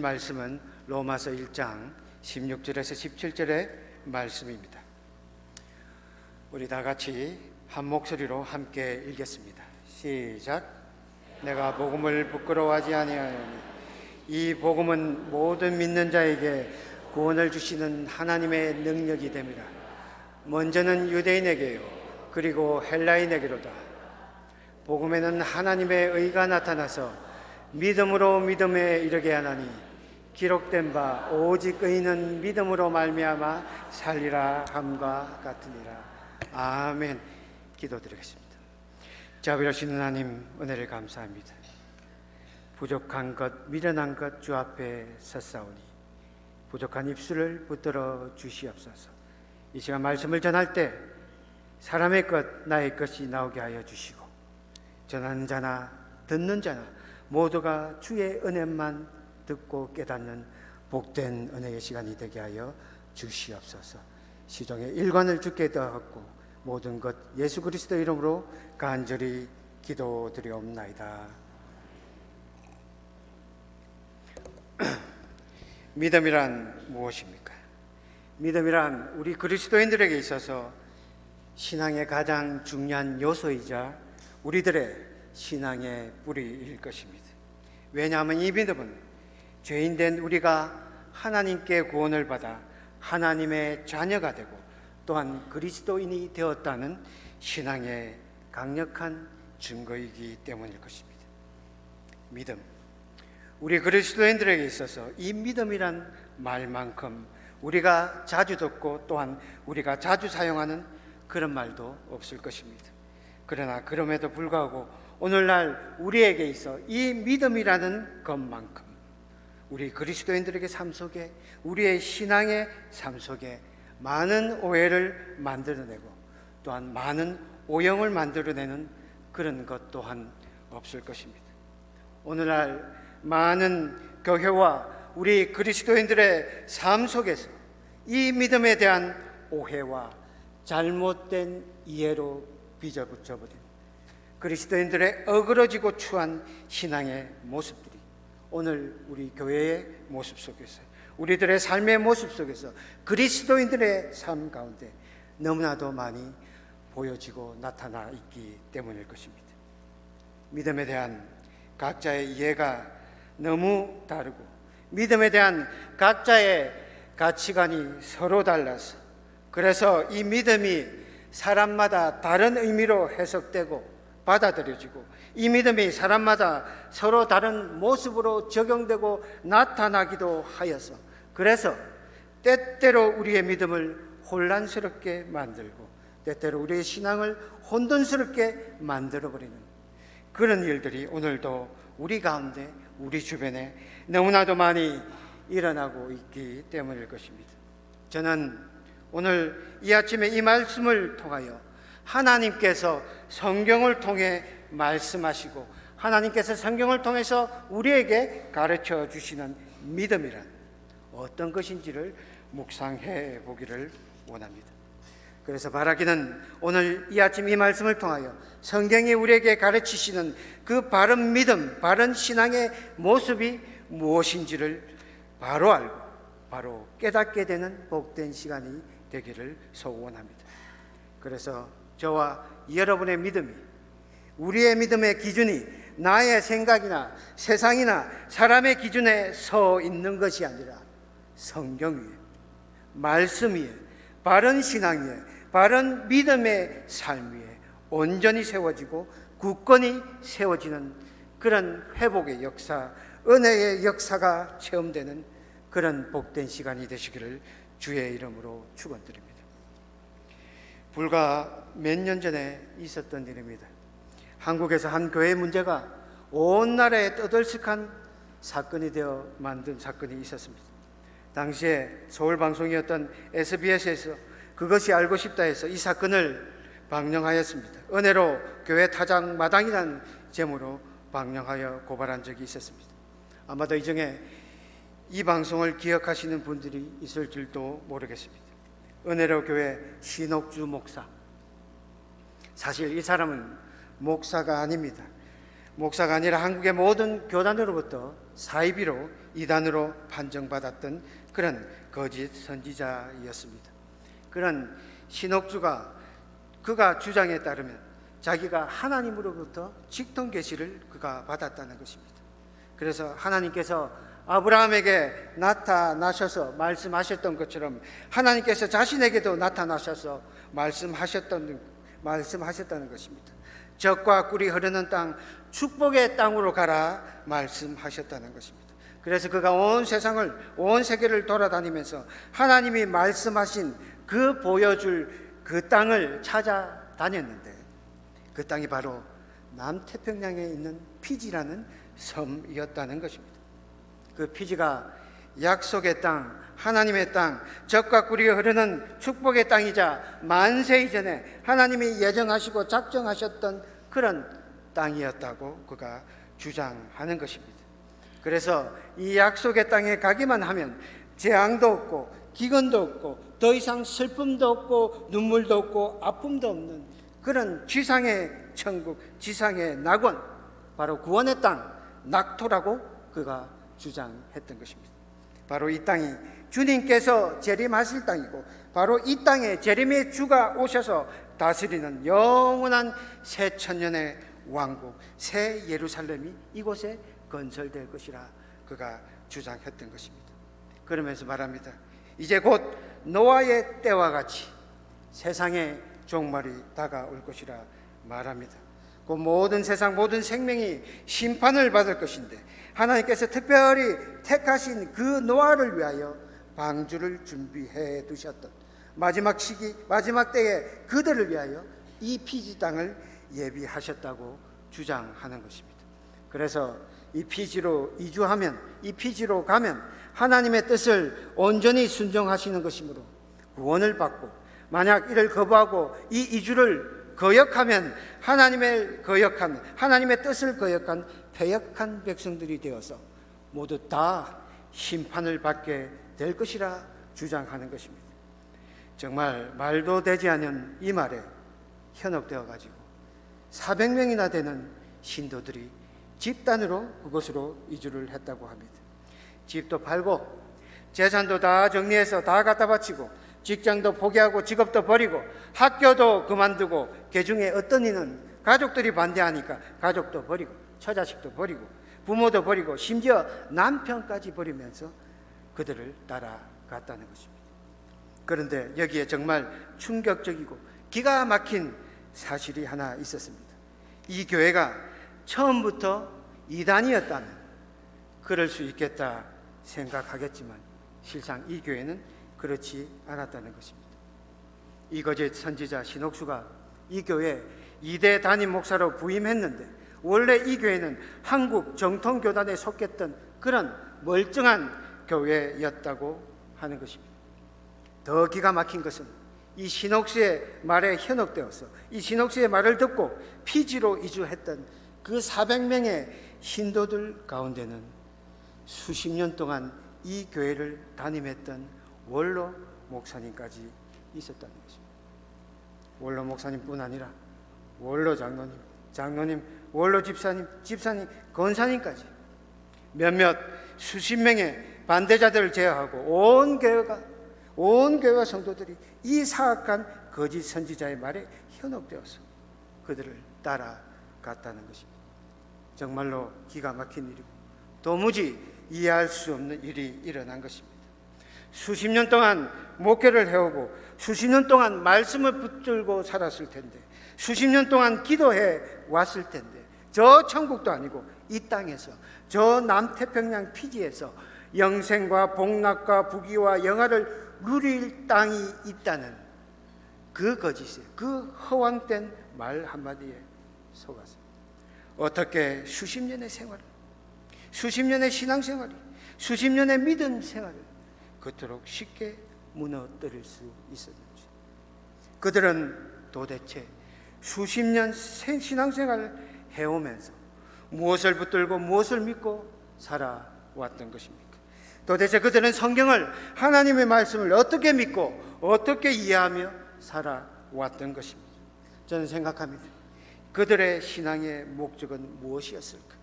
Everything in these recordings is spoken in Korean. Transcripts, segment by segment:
말씀은 로마서 1장 16절에서 17절의 말씀입니다. 우리 다 같이 한 목소리로 함께 읽겠습니다. 시작. 내가 복음을 부끄러워하지 아니하노니 이 복음은 모든 믿는 자에게 구원을 주시는 하나님의 능력이 됨이라. 먼저는 유대인에게요 그리고 헬라인에게로다. 복음에는 하나님의 의가 나타나서 믿음으로 믿음에 이르게 하나니 기록된 바 오직 의인은 믿음으로 말미암아 살리라 함과 같으니라. 아멘. 기도드리겠습니다. 자비로우신 하나님, 은혜를 감사합니다. 부족한 것, 미련한 것 주 앞에 섰사오니 부족한 입술을 붙들어 주시옵소서. 이 시간 말씀을 전할 때 사람의 것, 나의 것이 나오게 하여 주시고 전하는 자나 듣는 자나 모두가 주의 은혜만 듣고 깨닫는 복된 은혜의 시간이 되게 하여 주시옵소서. 시종의 일관을 주께 더하고 모든 것 예수 그리스도 이름으로 간절히 기도드리옵나이다. 믿음이란 무엇입니까? 믿음이란 우리 그리스도인들에게 있어서 신앙의 가장 중요한 요소이자 우리들의 신앙의 뿌리일 것입니다. 왜냐하면 이 믿음은 죄인된 우리가 하나님께 구원을 받아 하나님의 자녀가 되고 또한 그리스도인이 되었다는 신앙의 강력한 증거이기 때문일 것입니다. 믿음, 우리 그리스도인들에게 있어서 이 믿음이란 말만큼 우리가 자주 듣고 또한 우리가 자주 사용하는 그런 말도 없을 것입니다. 그러나 그럼에도 불구하고 오늘날 우리에게 있어 이 믿음이라는 것만큼 우리 그리스도인들에게 삶 속에, 우리의 신앙의 삶 속에 많은 오해를 만들어내고 또한 많은 오형을 만들어내는 그런 것 또한 없을 것입니다. 오늘날 많은 교회와 우리 그리스도인들의 삶 속에서 이 믿음에 대한 오해와 잘못된 이해로 빚어붙여버린 그리스도인들의 어그러지고 추한 신앙의 모습들이 오늘 우리 교회의 모습 속에서, 우리들의 삶의 모습 속에서, 그리스도인들의 삶 가운데 너무나도 많이 보여지고 나타나 있기 때문일 것입니다. 믿음에 대한 각자의 이해가 너무 다르고 믿음에 대한 각자의 가치관이 서로 달라서 그래서 이 믿음이 사람마다 다른 의미로 해석되고 받아들여지고 이 믿음이 사람마다 서로 다른 모습으로 적용되고 나타나기도 하여서 그래서 때때로 우리의 믿음을 혼란스럽게 만들고 때때로 우리의 신앙을 혼돈스럽게 만들어버리는 그런 일들이 오늘도 우리 가운데 우리 주변에 너무나도 많이 일어나고 있기 때문일 것입니다. 저는 오늘 이 아침에 이 말씀을 통하여 하나님께서 성경을 통해 말씀하시고 하나님께서 성경을 통해서 우리에게 가르쳐 주시는 믿음이란 어떤 것인지를 묵상해 보기를 원합니다. 그래서 바라기는 오늘 이 아침 이 말씀을 통하여 성경이 우리에게 가르치시는 그 바른 믿음, 바른 신앙의 모습이 무엇인지를 바로 알고 바로 깨닫게 되는 복된 시간이 되기를 소원합니다. 그래서 저와 여러분의 믿음이, 우리의 믿음의 기준이 나의 생각이나 세상이나 사람의 기준에 서 있는 것이 아니라 성경 위에, 말씀 위에, 바른 신앙 위에, 바른 믿음의 삶 위에 온전히 세워지고 굳건히 세워지는 그런 회복의 역사, 은혜의 역사가 체험되는 그런 복된 시간이 되시기를 주의 이름으로 축원드립니다. 불과 몇 년 전에 있었던 일입니다. 한국에서 한 교회 문제가 온 나라에 떠들썩한 사건이 되어 만든 사건이 있었습니다. 당시에 서울방송이었던 SBS에서 그것이 알고 싶다 해서 이 사건을 방영하였습니다. 은혜로 교회 타작 마당이라는 제목으로 방영하여 고발한 적이 있었습니다. 아마도 이 중에 이 방송을 기억하시는 분들이 있을 줄도 모르겠습니다. 은혜로 교회 신옥주 목사, 사실 이 사람은 목사가 아닙니다. 목사가 아니라 한국의 모든 교단으로부터 사이비로 이단으로 판정받았던 그런 거짓 선지자였습니다. 그런 신옥주가 그가 주장에 따르면 자기가 하나님으로부터 직통 계시를 그가 받았다는 것입니다. 그래서 하나님께서 아브라함에게 나타나셔서 말씀하셨던 것처럼 하나님께서 자신에게도 나타나셔서 말씀하셨다는 것입니다. 젖과 꿀이 흐르는 땅, 축복의 땅으로 가라 말씀하셨다는 것입니다. 그래서 그가 온 세상을, 온 세계를 돌아다니면서 하나님이 말씀하신 그 보여줄 그 땅을 찾아다녔는데, 그 땅이 바로 남태평양에 있는 피지라는 섬이었다는 것입니다. 그 피지가 약속의 땅, 하나님의 땅, 젖과 꿀이 흐르는 축복의 땅이자 만세 이전에 하나님이 예정하시고 작정하셨던 그런 땅이었다고 그가 주장하는 것입니다. 그래서 이 약속의 땅에 가기만 하면 재앙도 없고 기근도 없고 더 이상 슬픔도 없고 눈물도 없고 아픔도 없는 그런 지상의 천국, 지상의 낙원, 바로 구원의 땅, 낙토라고 그가 주장했던 것입니다. 바로 이 땅이 주님께서 재림하실 땅이고, 바로 이 땅에 재림의 주가 오셔서 다스리는 영원한 새 천년의 왕국, 새 예루살렘이 이곳에 건설될 것이라 그가 주장했던 것입니다. 그러면서 말합니다. 이제 곧 노아의 때와 같이 세상의 종말이 다가올 것이라 말합니다. 그 모든 세상 모든 생명이 심판을 받을 것인데, 하나님께서 특별히 택하신 그 노아를 위하여 방주를 준비해 두셨던 마지막 시기, 마지막 때에 그들을 위하여 이 피지 땅을 예비하셨다고 주장하는 것입니다. 그래서 이 피지로 이주하면, 이 피지로 가면 하나님의 뜻을 온전히 순종하시는 것이므로 구원을 받고, 만약 이를 거부하고 이 이주를 거역하면 하나님의 뜻을 거역한 패역한 백성들이 되어서 모두 다 심판을 받게 될 것이라 주장하는 것입니다. 정말 말도 되지 않은 이 말에 현혹되어 가지고 400명이나 되는 신도들이 집단으로 그곳으로 이주를 했다고 합니다. 집도 팔고 재산도 다 정리해서 다 갖다 바치고 직장도 포기하고 직업도 버리고 학교도 그만두고, 그중에 어떤 이는 가족들이 반대하니까 가족도 버리고 처자식도 버리고 부모도 버리고 심지어 남편까지 버리면서 그들을 따라갔다는 것입니다. 그런데 여기에 정말 충격적이고 기가 막힌 사실이 하나 있었습니다. 이 교회가 처음부터 이단이었다면 그럴 수 있겠다 생각하겠지만 실상 이 교회는 그렇지 않았다는 것입니다. 이 거짓 선지자 신옥수가 이 교회 2대 담임 목사로 부임했는데, 원래 이 교회는 한국 정통교단에 속했던 그런 멀쩡한 교회였다고 하는 것입니다. 더 기가 막힌 것은 이 신옥수의 말에 현혹되어서 이 신옥수의 말을 듣고 피지로 이주했던 그 400명의 신도들 가운데는 수십 년 동안 이 교회를 담임했던 원로 목사님까지 있었다는 것입니다. 원로 목사님뿐 아니라 원로 장로님, 원로 집사님, 권사님까지 몇몇 수십 명의 반대자들을 제어하고 온 교회와 성도들이 이 사악한 거짓 선지자의 말에 현혹되어서 그들을 따라갔다는 것입니다. 정말로 기가 막힌 일이고 도무지 이해할 수 없는 일이 일어난 것입니다. 수십 년 동안 목회를 해오고 수십 년 동안 말씀을 붙들고 살았을 텐데, 수십 년 동안 기도해 왔을 텐데, 저 천국도 아니고 이 땅에서, 저 남태평양 피지에서 영생과 복락과 부귀와 영화를 누릴 땅이 있다는 그 거짓에, 그 허황된 말 한마디에 속아서 어떻게 수십 년의 생활, 수십 년의 신앙생활이, 수십 년의 믿음 생활을 그토록 쉽게 무너뜨릴 수 있었는지, 그들은 도대체 수십 년 신앙생활을 해오면서 무엇을 붙들고 무엇을 믿고 살아왔던 것입니까? 도대체 그들은 성경을, 하나님의 말씀을 어떻게 믿고 어떻게 이해하며 살아왔던 것입니까? 저는 생각합니다. 그들의 신앙의 목적은 무엇이었을까?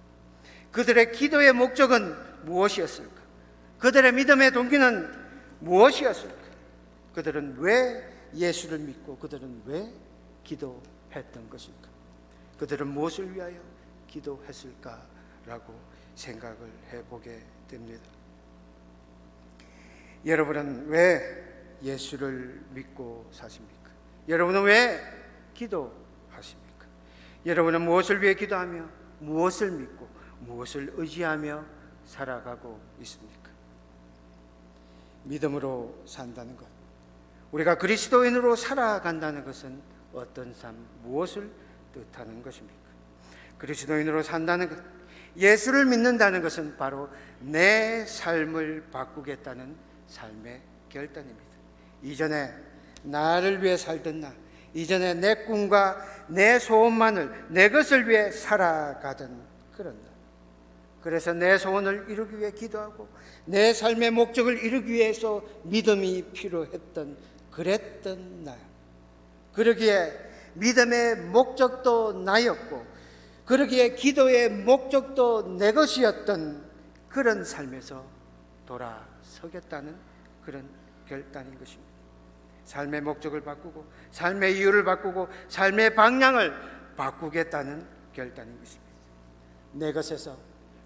그들의 기도의 목적은 무엇이었을까? 그들의 믿음의 동기는 무엇이었을까? 그들은 왜 예수를 믿고 그들은 왜 기도했던 것일까? 그들은 무엇을 위하여 기도했을까라고 생각을 해보게 됩니다. 여러분은 왜 예수를 믿고 사십니까? 여러분은 왜 기도하십니까? 여러분은 무엇을 위해 기도하며 무엇을 믿고 무엇을 의지하며 살아가고 있습니까? 믿음으로 산다는 것, 우리가 그리스도인으로 살아간다는 것은 어떤 삶, 무엇을 뜻하는 것입니까? 그리스도인으로 산다는 것, 예수를 믿는다는 것은 바로 내 삶을 바꾸겠다는 삶의 결단입니다. 이전에 나를 위해 살던 나, 이전에 내 꿈과 내 소원만을, 내 것을 위해 살아가던 그런 나, 그래서 내 소원을 이루기 위해 기도하고 내 삶의 목적을 이루기 위해서 믿음이 필요했던 그랬던 나, 그러기에 믿음의 목적도 나였고 그러기에 기도의 목적도 내 것이었던 그런 삶에서 돌아서겠다는 그런 결단인 것입니다. 삶의 목적을 바꾸고 삶의 이유를 바꾸고 삶의 방향을 바꾸겠다는 결단인 것입니다. 내 것에서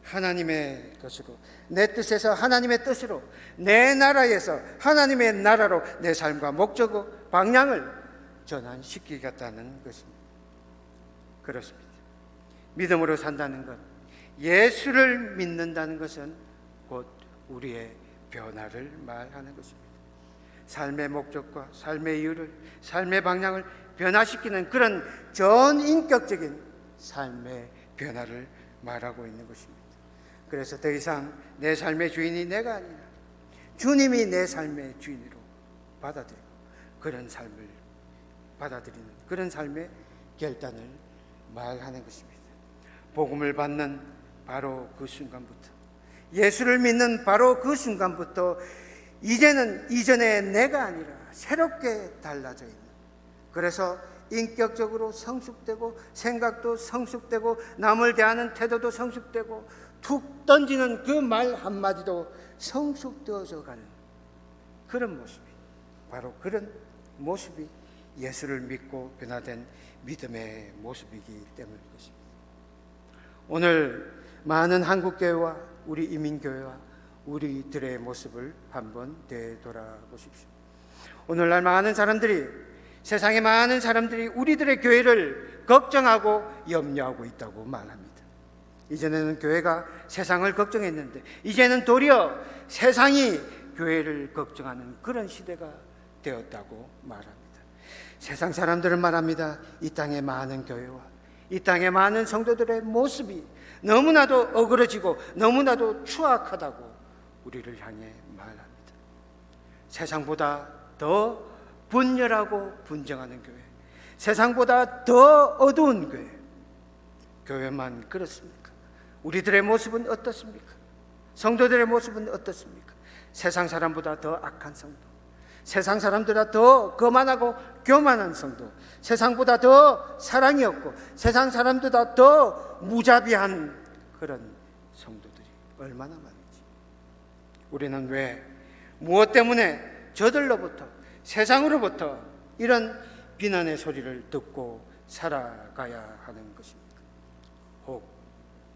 하나님의 것으로, 내 뜻에서 하나님의 뜻으로, 내 나라에서 하나님의 나라로 내 삶과 목적과 방향을 전환시키겠다는 것입니다. 그렇습니다. 믿음으로 산다는 것, 예수를 믿는다는 것은 곧 우리의 변화를 말하는 것입니다. 삶의 목적과 삶의 이유를, 삶의 방향을 변화시키는 그런 전인격적인 삶의 변화를 말하고 있는 것입니다. 그래서 더 이상 내 삶의 주인이 내가 아니라 주님이 내 삶의 주인으로 받아들이고 그런 삶을 받아들이는 그런 삶의 결단을 말하는 것입니다. 복음을 받는 바로 그 순간부터, 예수를 믿는 바로 그 순간부터 이제는 이전의 내가 아니라 새롭게 달라져 있는, 그래서 인격적으로 성숙되고 생각도 성숙되고 남을 대하는 태도도 성숙되고 툭 던지는 그 말 한마디도 성숙되어져 가는 그런 모습이, 바로 그런 모습이 예수를 믿고 변화된 믿음의 모습이기 때문인 것입니다. 오늘 많은 한국교회와 우리 이민교회와 우리들의 모습을 한번 되돌아보십시오. 오늘날 많은 사람들이, 세상의 많은 사람들이 우리들의 교회를 걱정하고 염려하고 있다고 말합니다. 이전에는 교회가 세상을 걱정했는데 이제는 도리어 세상이 교회를 걱정하는 그런 시대가 되었다고 말합니다. 세상 사람들은 말합니다. 이 땅의 많은 교회와 이 땅의 많은 성도들의 모습이 너무나도 어그러지고 너무나도 추악하다고 우리를 향해 말합니다. 세상보다 더 분열하고 분쟁하는 교회, 세상보다 더 어두운 교회, 교회만 그렇습니까? 우리들의 모습은 어떻습니까? 성도들의 모습은 어떻습니까? 세상 사람보다 더 악한 성도, 세상 사람들보다 더 거만하고 교만한 성도, 세상보다 더 사랑이 없고 세상 사람들보다 더 무자비한 그런 성도들이 얼마나 많은지. 우리는 왜, 무엇 때문에 저들로부터, 세상으로부터 이런 비난의 소리를 듣고 살아가야 하는 것입니까? 혹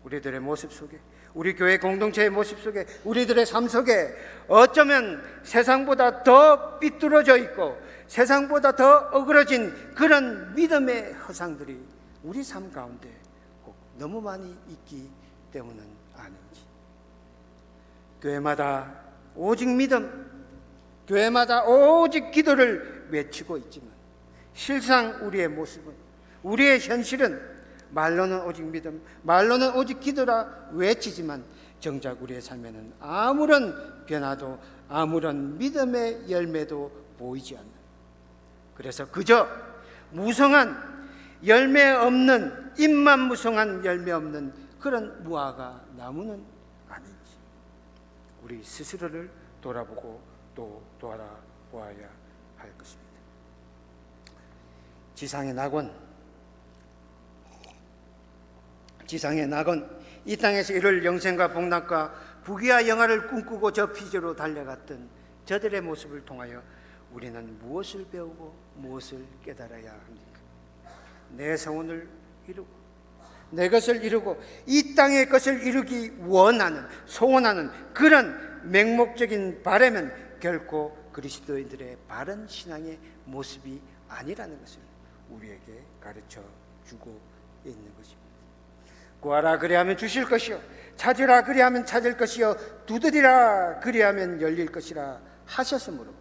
우리들의 모습 속에, 우리 교회 공동체의 모습 속에, 우리들의 삶 속에 어쩌면 세상보다 더 삐뚤어져 있고 세상보다 더 어그러진 그런 믿음의 허상들이 우리 삶 가운데 꼭 너무 많이 있기 때문은 아닌지. 교회마다 오직 믿음, 교회마다 오직 기도를 외치고 있지만 실상 우리의 모습은, 우리의 현실은 말로는 오직 믿음, 말로는 오직 기도라 외치지만 정작 우리의 삶에는 아무런 변화도 아무런 믿음의 열매도 보이지 않는, 그래서 그저 무성한 열매 없는, 입만 무성한 열매 없는 그런 무화과 나무는 아닌지 우리 스스로를 돌아보고 또 돌아보아야 할 것입니다. 지상의 낙원, 이 땅에서 이룰 영생과 복락과 부귀와 영화를 꿈꾸고 저 피조로 달려갔던 저들의 모습을 통하여 우리는 무엇을 배우고 무엇을 깨달아야 합니까? 내 소원을 이루고 내 것을 이루고 이 땅의 것을 이루기 원하는, 소원하는 그런 맹목적인 바람은 결코 그리스도인들의 바른 신앙의 모습이 아니라는 것을 우리에게 가르쳐 주고 있는 것입니다. 구하라 그리하면 주실 것이요, 찾으라 그리하면 찾을 것이요, 두드리라 그리하면 열릴 것이라 하셨으므로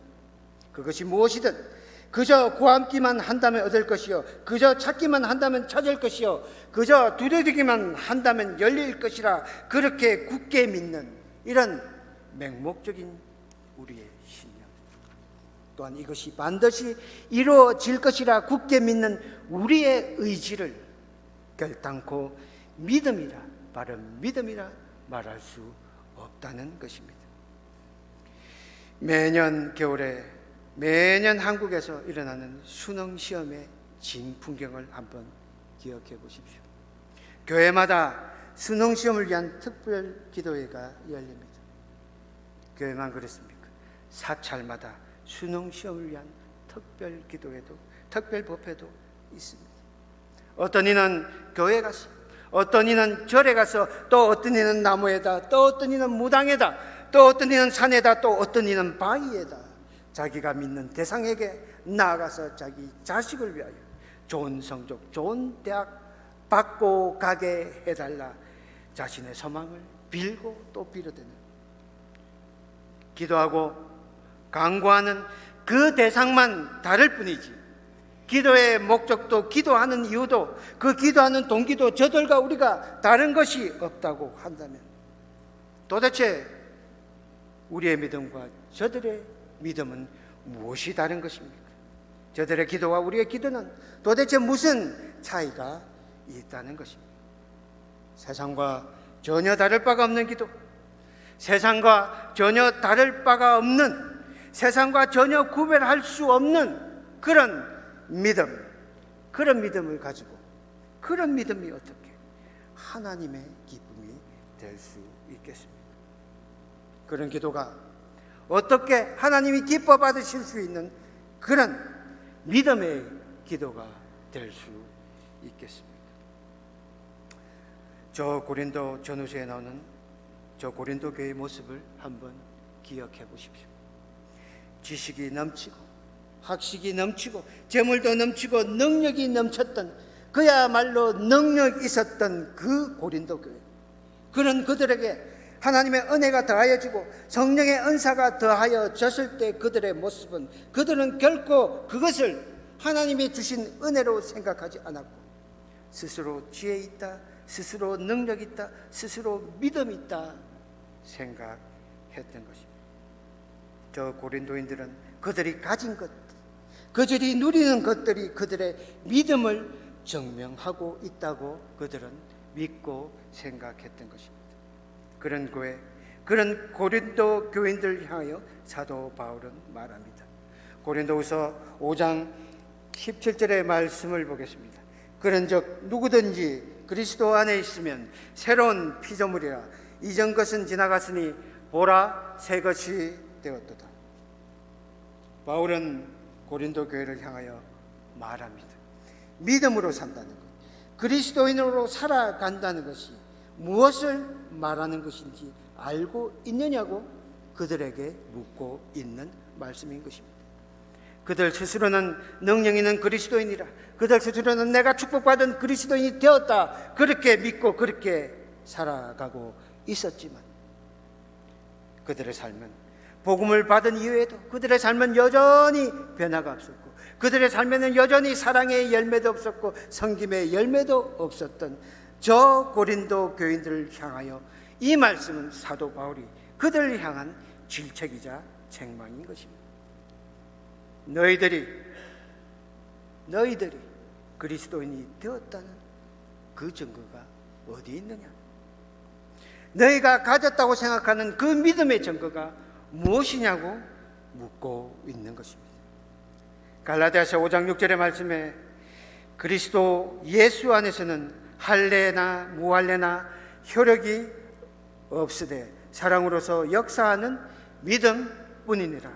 그것이 무엇이든 그저 구함기만 한다면 얻을 것이요, 그저 찾기만 한다면 찾을 것이요, 그저 두드리기만 한다면 열릴 것이라 그렇게 굳게 믿는 이런 맹목적인 우리의 신념, 또한 이것이 반드시 이루어질 것이라 굳게 믿는 우리의 의지를 결단코 믿음이라, 바른 믿음이라 말할 수 없다는 것입니다. 매년 겨울에 매년 한국에서 일어나는 수능 시험의 진풍경을 한번 기억해 보십시오. 교회마다 수능 시험을 위한 특별 기도회가 열립니다. 교회만 그렇습니까? 사찰마다 수능 시험을 위한 특별 기도회도, 특별 법회도 있습니다. 어떤 이는 교회 가서, 어떤 이는 절에 가서, 또 어떤 이는 나무에다, 또 어떤 이는 무당에다, 또 어떤 이는 산에다, 또 어떤 이는 바위에다 자기가 믿는 대상에게 나아가서 자기 자식을 위하여 좋은 성적, 좋은 대학 받고 가게 해달라 자신의 소망을 빌고 또 빌어대는, 기도하고 간구하는 그 대상만 다를 뿐이지 기도의 목적도, 기도하는 이유도, 그 기도하는 동기도 저들과 우리가 다른 것이 없다고 한다면 도대체 우리의 믿음과 저들의 믿음은 무엇이 다른 것입니까? 저들의 기도와 우리의 기도는 도대체 무슨 차이가 있다는 것입니다. 세상과 전혀 다를 바가 없는 기도, 세상과 전혀 다를 바가 없는, 세상과 전혀 구별할 수 없는 그런 믿음, 그런 믿음을 가지고, 그런 믿음이 어떻게 하나님의 기쁨이 될 수 있겠습니까? 그런 기도가 어떻게 하나님이 기뻐 받으실 수 있는 그런 믿음의 기도가 될 수 있겠습니까? 저 고린도 전후서에 나오는 저 고린도 교회의 모습을 한번 기억해 보십시오. 지식이 넘치고 학식이 넘치고 재물도 넘치고 능력이 넘쳤던, 그야말로 능력 있었던 그 고린도 교회, 그런 그들에게 하나님의 은혜가 더하여지고 성령의 은사가 더하여졌을 때 그들의 모습은, 그들은 결코 그것을 하나님이 주신 은혜로 생각하지 않았고 스스로 지혜 있다, 스스로 능력 있다, 스스로 믿음 있다 생각했던 것입니다. 저 고린도인들은 그들이 가진 것, 그들이 누리는 것들이 그들의 믿음을 증명하고 있다고 그들은 믿고 생각했던 것입니다. 그런 교회, 그런 고린도 교인들 향하여 사도 바울은 말합니다. 고린도후서 5장 17절의 말씀을 보겠습니다. 그런즉 누구든지 그리스도 안에 있으면 새로운 피조물이라, 이전 것은 지나갔으니 보라 새 것이 되었도다. 바울은 고린도 교회를 향하여 말합니다. 믿음으로 산다는 것, 그리스도인으로 살아간다는 것이 무엇을 말하는 것인지 알고 있느냐고 그들에게 묻고 있는 말씀인 것입니다. 그들 스스로는 능력 있는 그리스도인이라, 그들 스스로는 내가 축복받은 그리스도인이 되었다, 그렇게 믿고 그렇게 살아가고 있었지만 그들의 삶은, 복음을 받은 이후에도 그들의 삶은 여전히 변화가 없었고, 그들의 삶에는 여전히 사랑의 열매도 없었고 섬김의 열매도 없었던 저 고린도 교인들을 향하여 이 말씀은 사도 바울이 그들을 향한 질책이자 책망인 것입니다. 너희들이 그리스도인이 되었다는 그 증거가 어디 있느냐? 너희가 가졌다고 생각하는 그 믿음의 증거가 무엇이냐고 묻고 있는 것입니다. 갈라디아서 5장 6절의 말씀에 그리스도 예수 안에서는 할례나 무할례나 효력이 없으되 사랑으로서 역사하는 믿음뿐이니라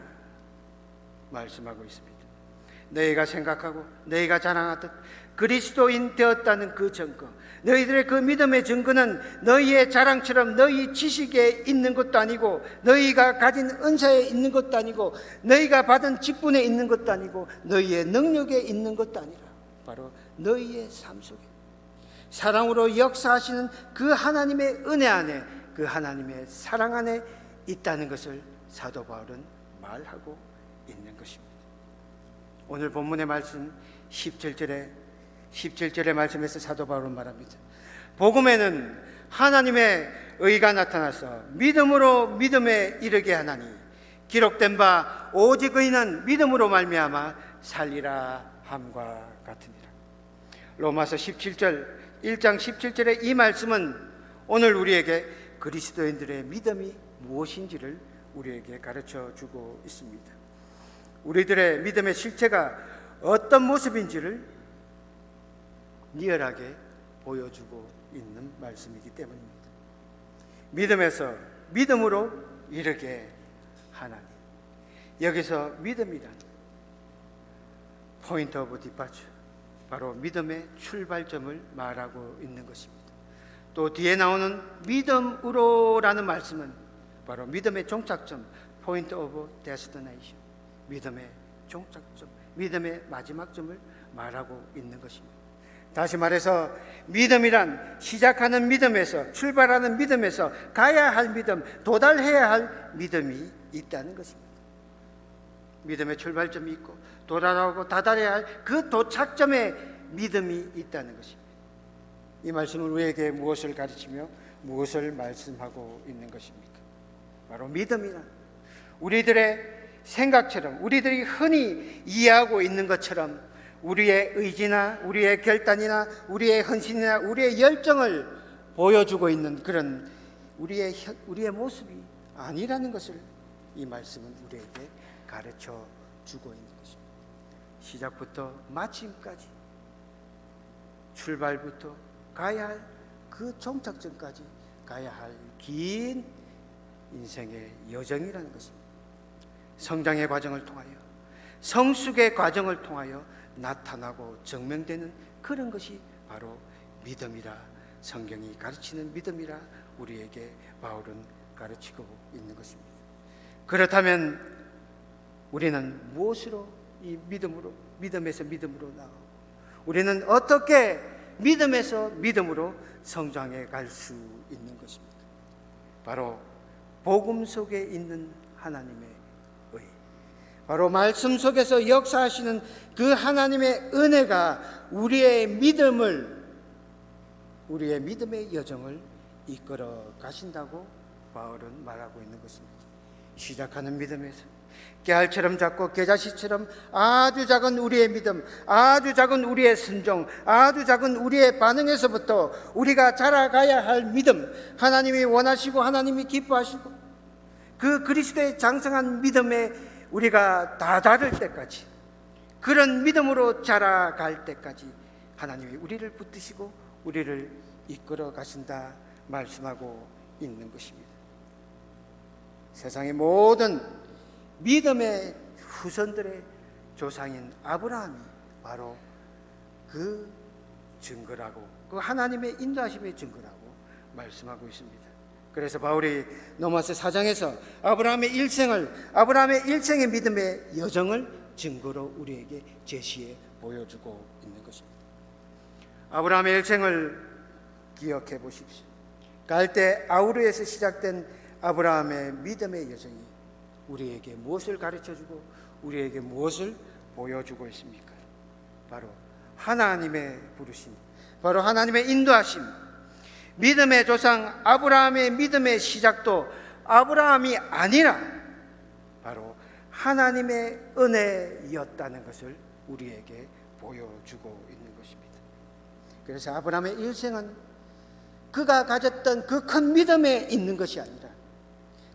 말씀하고 있습니다. 너희가 생각하고 너희가 자랑하듯 그리스도인 되었다는 그 증거, 너희들의 그 믿음의 증거는 너희의 자랑처럼 너희 지식에 있는 것도 아니고, 너희가 가진 은사에 있는 것도 아니고, 너희가 받은 직분에 있는 것도 아니고, 너희의 능력에 있는 것도 아니라 바로 너희의 삶 속에 사랑으로 역사하시는 그 하나님의 은혜 안에, 그 하나님의 사랑 안에 있다는 것을 사도 바울은 말하고 있는 것입니다. 오늘 본문의 말씀 17절의 말씀에서 사도 바울은 말합니다. 복음에는 하나님의 의가 나타나서 믿음으로 믿음에 이르게 하나니 기록된 바 오직 의인은 믿음으로 말미암아 살리라 함과 같으니라. 로마서 1장 17절의 이 말씀은 오늘 우리에게 그리스도인들의 믿음이 무엇인지를 우리에게 가르쳐 주고 있습니다. 우리들의 믿음의 실체가 어떤 모습인지를 리얼하게 보여주고 있는 말씀이기 때문입니다. 믿음에서 믿음으로 이르게 하나니, 여기서 믿음이란 포인트 오브 디파처, 바로 믿음의 출발점을 말하고 있는 것입니다. 또 뒤에 나오는 믿음으로라는 말씀은 바로 믿음의 종착점, 포인트 오브 데스티네이션, 믿음의 종착점, 믿음의 마지막 점을 말하고 있는 것입니다. 다시 말해서 믿음이란 시작하는 믿음에서, 출발하는 믿음에서 가야 할 믿음, 도달해야 할 믿음이 있다는 것입니다. 믿음의 출발점이 있고 도달하고 다달해야 할 그 도착점에 믿음이 있다는 것입니다. 이 말씀은 우리에게 무엇을 가르치며 무엇을 말씀하고 있는 것입니까? 바로 믿음이란 우리들의 생각처럼, 우리들이 흔히 이해하고 있는 것처럼 우리의 의지나 우리의 결단이나 우리의 헌신이나 우리의 열정을 보여주고 있는 그런 우리의 모습이 아니라는 것을 이 말씀은 우리에게 가르쳐 주고 있는 것입니다. 시작부터 마침까지, 출발부터 가야 할 그 종착점까지 가야 할 긴 인생의 여정이라는 것입니다. 성장의 과정을 통하여, 성숙의 과정을 통하여 나타나고 증명되는 그런 것이 바로 믿음이라, 성경이 가르치는 믿음이라 우리에게 바울은 가르치고 있는 것입니다. 그렇다면 우리는 무엇으로 이 믿음에서 믿음으로 나아가고, 우리는 어떻게 믿음에서 믿음으로 성장해 갈 수 있는 것입니까? 바로 복음 속에 있는 하나님의 의, 바로 말씀 속에서 역사하시는 그 하나님의 은혜가 우리의 믿음의 여정을 이끌어 가신다고 바울은 말하고 있는 것입니다. 시작하는 믿음에서 깨알처럼 작고 겨자씨처럼 아주 작은 우리의 믿음, 아주 작은 우리의 순종, 아주 작은 우리의 반응에서부터 우리가 자라가야 할 믿음, 하나님이 원하시고 하나님이 기뻐하시고 그 그리스도의 장성한 믿음에 우리가 다다를 때까지, 그런 믿음으로 자라갈 때까지 하나님이 우리를 붙드시고 우리를 이끌어 가신다 말씀하고 있는 것입니다. 세상의 모든 믿음의 후손들의 조상인 아브라함이 바로 그 증거라고, 그 하나님의 인도하심의 증거라고 말씀하고 있습니다. 그래서 바울이 로마서 4장에서 아브라함의 일생의 믿음의 여정을 증거로 우리에게 제시해 보여주고 있는 것입니다. 아브라함의 일생을 기억해 보십시오. 갈대 아우르에서 시작된 아브라함의 믿음의 여정이 우리에게 무엇을 가르쳐주고 우리에게 무엇을 보여주고 있습니까? 바로 하나님의 부르심, 바로 하나님의 인도하심. 믿음의 조상 아브라함의 믿음의 시작도 아브라함이 아니라 바로 하나님의 은혜였다는 것을 우리에게 보여주고 있는 것입니다. 그래서 아브라함의 일생은 그가 가졌던 그 큰 믿음에 있는 것이 아니라,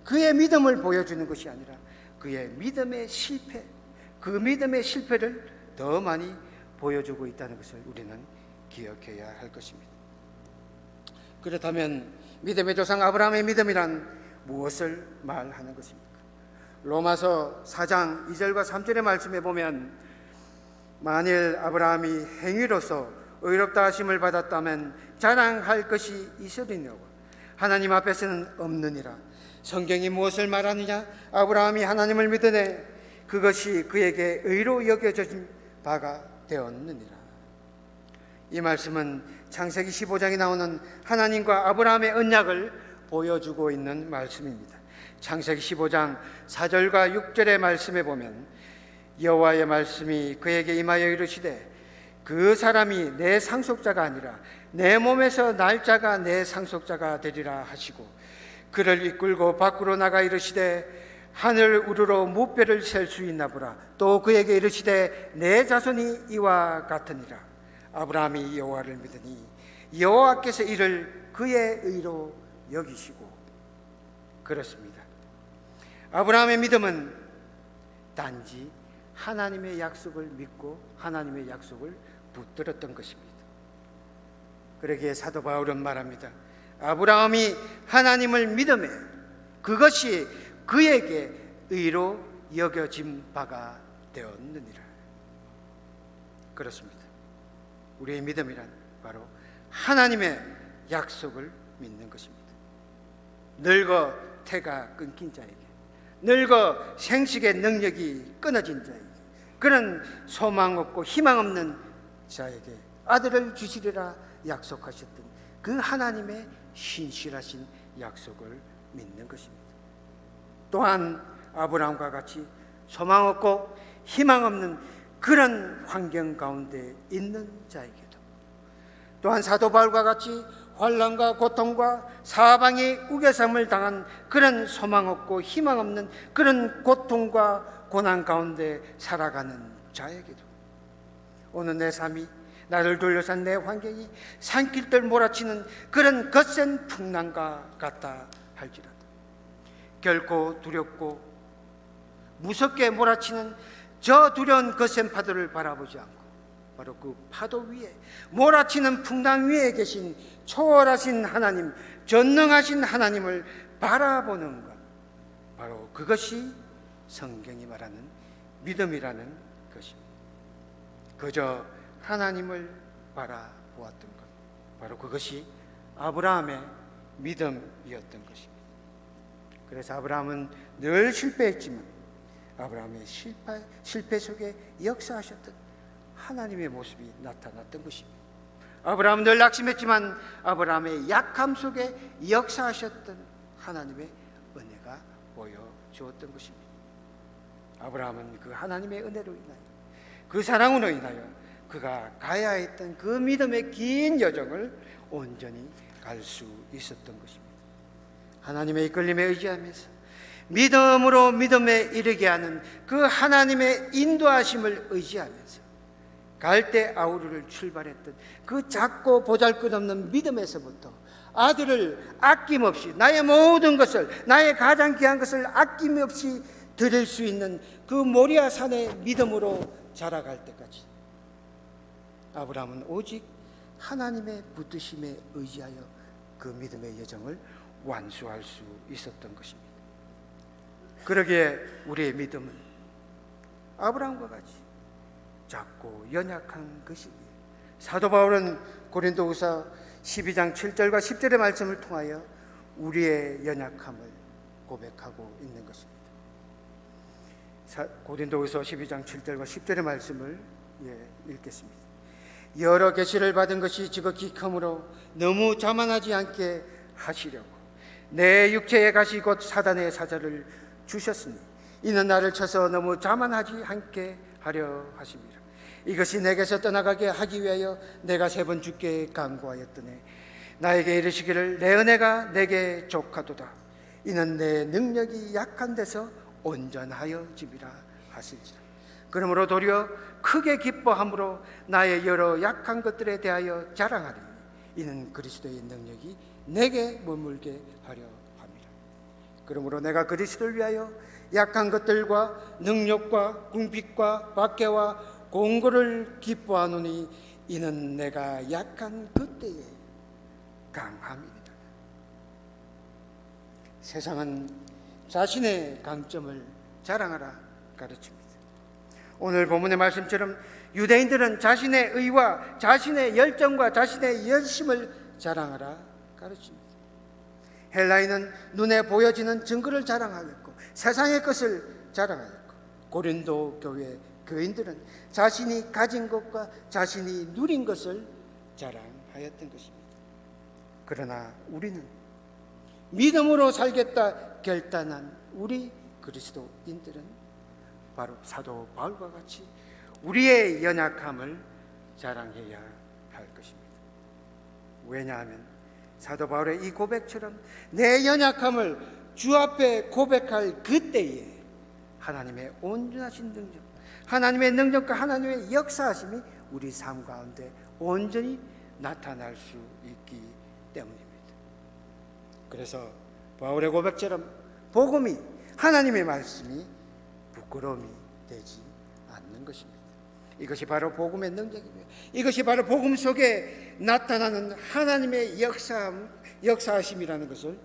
그의 믿음을 보여주는 것이 아니라 그의 믿음의 실패, 그 믿음의 실패를 더 많이 보여주고 있다는 것을 우리는 기억해야 할 것입니다. 그렇다면 믿음의 조상 아브라함의 믿음이란 무엇을 말하는 것입니까? 로마서 4장 2절과 3절의 말씀에 보면 만일 아브라함이 행위로서 의롭다 하심을 받았다면 자랑할 것이 있으리냐고 하나님 앞에서는 없느니라. 성경이 무엇을 말하느냐? 아브라함이 하나님을 믿으네 그것이 그에게 의로 여겨진 바가 되었느니라. 이 말씀은 창세기 15장에 나오는 하나님과 아브라함의 언약을 보여주고 있는 말씀입니다. 창세기 15장 4절과 6절의 말씀에 보면 여호와의 말씀이 그에게 임하여 이르시되 그 사람이 내 상속자가 아니라 내 몸에서 날 자가 내 상속자가 되리라 하시고 그를 이끌고 밖으로 나가 이르시되 하늘 우르러 무뼈를 셀 수 있나 보라. 또 그에게 이르시되 내 자손이 이와 같으니라. 아브라함이 여호와를 믿으니 여호와께서 이를 그의 의로 여기시고. 그렇습니다. 아브라함의 믿음은 단지 하나님의 약속을 믿고 하나님의 약속을 붙들었던 것입니다. 그러기에 사도 바울은 말합니다. 아브라함이 하나님을 믿음에 그것이 그에게 의로 여겨진 바가 되었느니라. 그렇습니다. 우리의 믿음이란 바로 하나님의 약속을 믿는 것입니다. 늙어 태가 끊긴 자에게, 늙어 생식의 능력이 끊어진 자에게, 그런 소망 없고 희망 없는 자에게 아들을 주시리라 약속하셨던 그 하나님의 신실하신 약속을 믿는 것입니다. 또한 아브라함과 같이 소망 없고 희망 없는 그런 환경 가운데 있는 자에게도, 또한 사도 바울과 같이 환난과 고통과 사방의 우겨쌈을 당한 그런 소망 없고 희망 없는 그런 고통과 고난 가운데 살아가는 자에게도, 오늘 내 삶이, 나를 둘러싼 내 환경이 산길들 몰아치는 그런 거센 풍랑과 같다 할지라도 결코 두렵고 무섭게 몰아치는 저 두려운 거센 파도를 바라보지 않고 바로 그 파도 위에, 몰아치는 풍랑 위에 계신 초월하신 하나님, 전능하신 하나님을 바라보는 것, 바로 그것이 성경이 말하는 믿음이라는 것입니다. 그저 하나님을 바라보았던 것, 바로 그것이 아브라함의 믿음이었던 것입니다. 그래서 아브라함은 늘 실패했지만 아브라함의 실패 속에 역사하셨던 하나님의 모습이 나타났던 것입니다. 아브라함은 늘 낙심했지만 아브라함의 약함 속에 역사하셨던 하나님의 은혜가 보여주었던 것입니다. 아브라함은 그 하나님의 은혜로 인하여, 그 사랑으로 인하여 그가 가야 했던 그 믿음의 긴 여정을 온전히 갈 수 있었던 것입니다. 하나님의 이끌림에 의지하면서 믿음으로 믿음에 이르게 하는 그 하나님의 인도하심을 의지하면서 갈대 아우르를 출발했던 그 작고 보잘것없는 믿음에서부터 아들을 아낌없이, 나의 모든 것을, 나의 가장 귀한 것을 아낌없이 드릴 수 있는 그 모리아 산의 믿음으로 자라갈 때까지 아브라함은 오직 하나님의 붙드심에 의지하여 그 믿음의 여정을 완수할 수 있었던 것입니다. 그러기에 우리의 믿음은 아브라함과 같이 작고 연약한 것이기에 사도 바울은 고린도후서 12장 7절과 10절의 말씀을 통하여 우리의 연약함을 고백하고 있는 것입니다. 고린도후서 12장 7절과 10절의 말씀을 읽겠습니다. 여러 계시를 받은 것이 지극히 크므로 너무 자만하지 않게 하시려고 내 육체의 가시 곧 사단의 사자를 주셨으니 이는 나를 쳐서 너무 자만하지 않게 하려 하심이라. 이것이 내게서 떠나가게 하기 위하여 내가 3번 주께 간구하였더니 나에게 이르시기를 내 은혜가 내게 족하도다. 이는 내 능력이 약한 데서 온전하여짐이라 하실지라. 그러므로 도리어 크게 기뻐함으로 나의 여러 약한 것들에 대하여 자랑하리니 이는 그리스도의 능력이 내게 머물게 하려 함이라. 그러므로 내가 그리스도를 위하여 약한 것들과 능력과 궁핍과 박해와 공고를 기뻐하노니 이는 내가 약한 그때에 강함이니라. 세상은 자신의 강점을 자랑하라 가르칩니다. 오늘 본문의 말씀처럼 유대인들은 자신의 의와 자신의 열정과 자신의 열심을 자랑하라 가르칩니다. 헬라인은 눈에 보여지는 증거를 자랑하였고 세상의 것을 자랑하였고, 고린도 교회 교인들은 자신이 가진 것과 자신이 누린 것을 자랑하였던 것입니다. 그러나 우리는 믿음으로 살겠다 결단한 우리 그리스도인들은 바로 사도 바울과 같이 우리의 연약함을 자랑해야 할 것입니다. 왜냐하면 사도 바울의 이 고백처럼 내 연약함을 주 앞에 고백할 그때에 하나님의 온전하신 능력, 하나님의 능력과 하나님의 역사하심이 우리 삶 가운데 온전히 나타날 수 있기 때문입니다. 그래서 바울의 고백처럼 복음이, 하나님의 말씀이 부끄러움이 되지 않는 것입니다. 이것이 바로 복음의 능력이며 이것이 바로 복음 속에 나타나는 하나님의 역사하심이라는 것을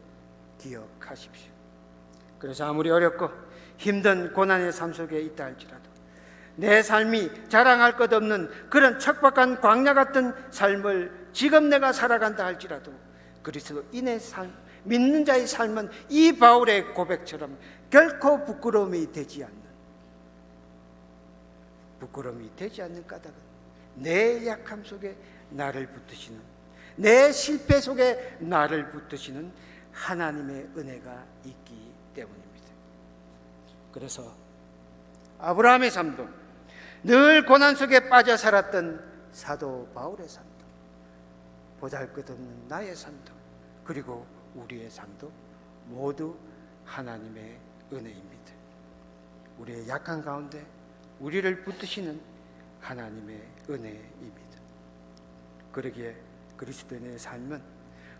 기억하십시오. 그래서 아무리 어렵고 힘든 고난의 삶 속에 있다 할지라도 내 삶이 자랑할 것 없는 그런 척박한 광야 같은 삶을 지금 내가 살아간다 할지라도 그리스도인의 삶, 믿는 자의 삶은 이 바울의 고백처럼 결코 부끄러움이 되지 않는 까닭은 내 약함 속에 나를 붙드시는, 내 실패 속에 나를 붙드시는 하나님의 은혜가 있기 때문입니다. 그래서 아브라함의 삶도, 늘 고난 속에 빠져 살았던 사도 바울의 삶도, 보잘것없는 나의 삶도, 그리고 우리의 삶도 모두 하나님의 은혜입니다. 우리의 약한 가운데 우리를 붙드시는 하나님의 은혜입니다. 그러기에 그리스도인의 삶은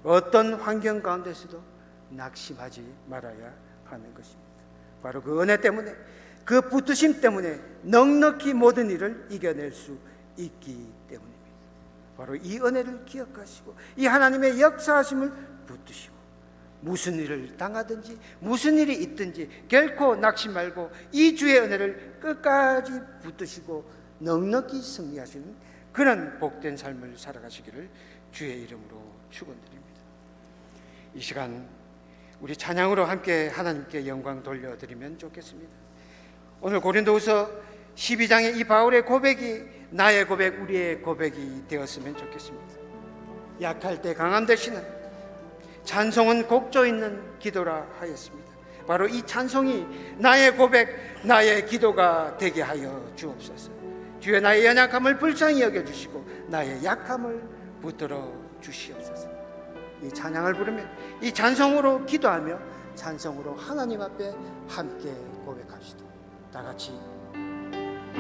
어떤 환경 가운데서도 낙심하지 말아야 하는 것입니다. 바로 그 은혜 때문에, 그 붙드심 때문에 넉넉히 모든 일을 이겨낼 수 있기 때문입니다. 바로 이 은혜를 기억하시고 이 하나님의 역사하심을 붙드시고 무슨 일을 당하든지 무슨 일이 있든지 결코 낙심 말고 이 주의 은혜를 끝까지 붙드시고 넉넉히 승리하시는 그런 복된 삶을 살아가시기를 주의 이름으로 축원드립니다. 이 시간 우리 찬양으로 함께 하나님께 영광 돌려드리면 좋겠습니다. 오늘 고린도후서 12장의 이 바울의 고백이 나의 고백, 우리의 고백이 되었으면 좋겠습니다. 약할 때 강함 되시는, 찬송은 곡조 있는 기도라 하였습니다. 바로 이 찬송이 나의 고백, 나의 기도가 되게 하여 주옵소서. 주여, 나의 연약함을 불쌍히 여겨주시고 나의 약함을 붙들어 주시옵소서. 이 찬양을 부르며 이 찬송으로 기도하며 찬송으로 하나님 앞에 함께 고백합시다. 다 같이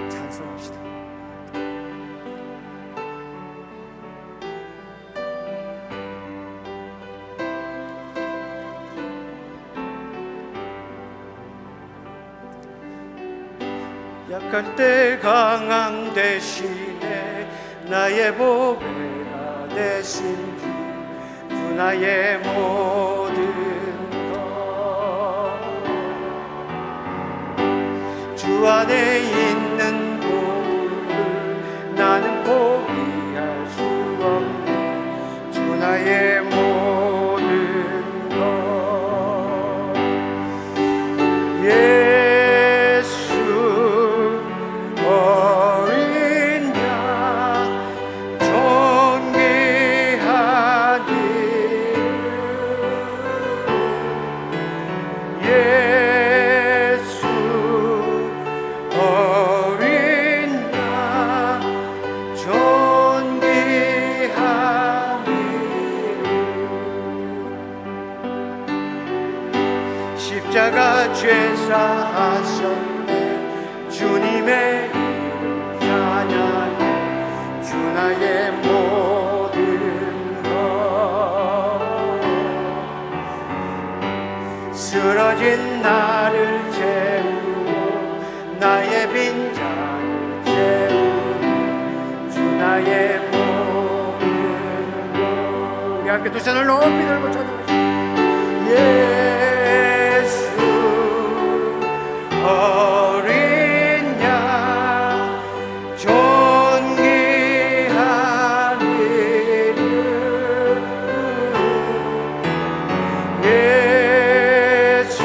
찬송합시다. 약할 때 강함 되시네, 나의 보배가 되신 주 나의 모든 것. 주 안에 있는 복을 나는 포기할 수 없네, 주 나의 모든 것. 십자가 죄사하셨네, 주님의 이름 찬양해, 주 나의 모든 것. 쓰러진 나를 채우고 나의 빈잔을 채우고 주 나의 모든 것. 우리 함께 두 손을 높이 들고 찬양하시죠. 어린 양 존귀한 이름 예수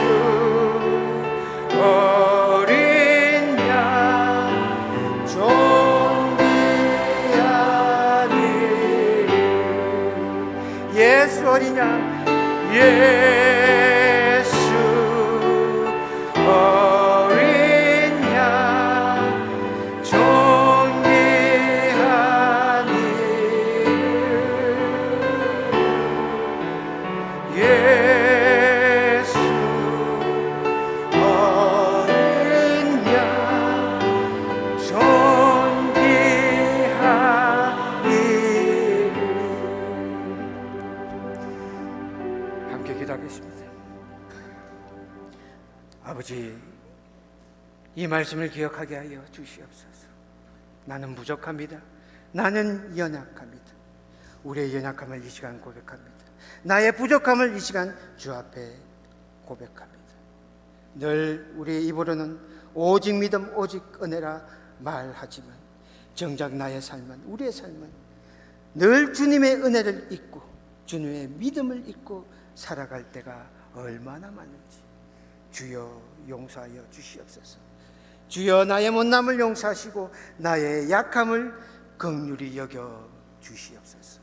어린 양 존귀한 이름 예수 어린 양 예수 어린 양 존귀한 이름 예수 어린 양 존귀한 이름 함께 기도하겠습니다. 아버지, 이 말씀을 기억하게 하여 주시옵소서. 나는 부족합니다. 나는 연약합니다. 우리의 연약함을 이 시간 고백합니다. 나의 부족함을 이 시간 주 앞에 고백합니다. 늘 우리의 입으로는 오직 믿음, 오직 은혜라 말하지만 정작 나의 삶은, 우리의 삶은 늘 주님의 은혜를 잊고 주님의 믿음을 잊고 살아갈 때가 얼마나 많은지 주여 용서하여 주시옵소서. 주여 나의 못남을 용서하시고 나의 약함을 긍휼히 여겨 주시옵소서.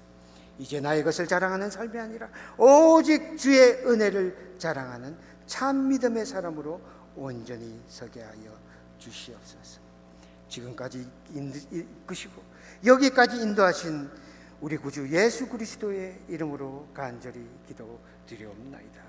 이제 나의 것을 자랑하는 삶이 아니라 오직 주의 은혜를 자랑하는 참 믿음의 사람으로 온전히 서게 하여 주시옵소서. 지금까지 이끄시고 여기까지 인도하신 우리 구주 예수 그리스도의 이름으로 간절히 기도드리옵나이다.